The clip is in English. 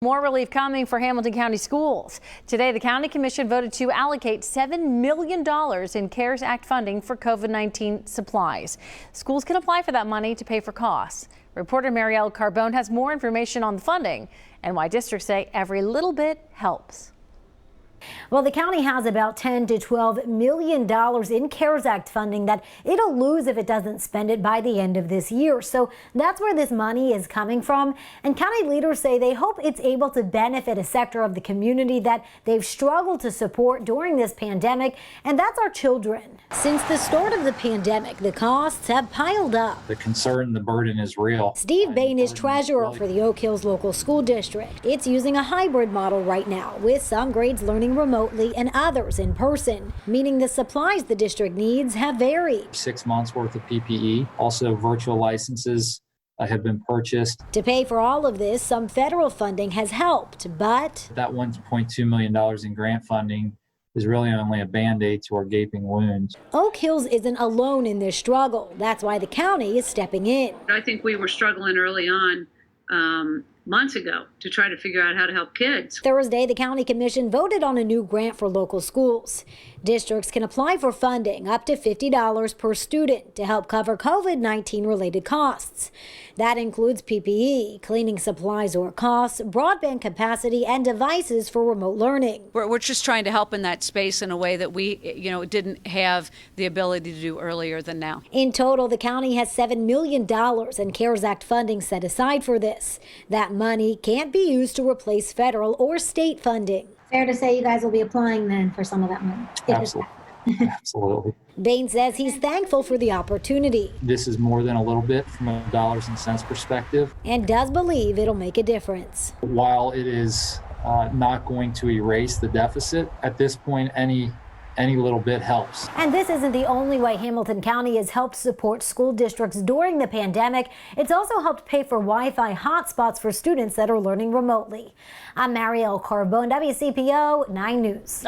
More relief coming for Hamilton County schools. Today, the County Commission voted to allocate $7 million in CARES Act funding for COVID-19 supplies. Schools can apply for that money to pay for costs. Reporter Marielle Carbone has more information on the funding and why districts say every little bit helps. Well, the county has about $10 to $12 million in CARES Act funding that it'll lose if it doesn't spend it by the end of this year. So that's where this money is coming from. And county leaders say they hope it's able to benefit a sector of the community that they've struggled to support during this pandemic, and that's our children. Since the start of the pandemic, the costs have piled up. The concern, the burden is real. Steve Bain is treasurer for the Oak Hills Local School District. It's using a hybrid model right now, with some grades learning remotely and others in person, meaning the supplies the district needs have varied. 6 months worth of PPE, also virtual licenses have been purchased. To pay for all of this, some federal funding has helped, but that $1.2 million in grant funding is really only a Band-Aid to our gaping wounds. Oak Hills isn't alone in this struggle. That's why the county is stepping in. I think we were struggling early on months ago to try to figure out how to help kids. Thursday, the County Commission voted on a new grant for local schools. Districts can apply for funding up to $50 per student to help cover COVID-19 related costs. That includes PPE, cleaning supplies or costs, broadband capacity, and devices for remote learning. We're just trying to help in that space in a way that we, didn't have the ability to do earlier than now. In total, the county has $7 million in CARES Act funding set aside for this. That money can't be used to replace federal or state funding. Fair to say you guys will be applying then for some of that money? Absolutely. Absolutely. Bain says he's thankful for the opportunity. This is more than a little bit from a dollars and cents perspective. And does believe it'll make a difference. While it is not going to erase the deficit, at this point, any little bit helps. And this isn't the only way Hamilton County has helped support school districts during the pandemic. It's also helped pay for Wi-Fi hotspots for students that are learning remotely. I'm Marielle Carbone, WCPO 9 News.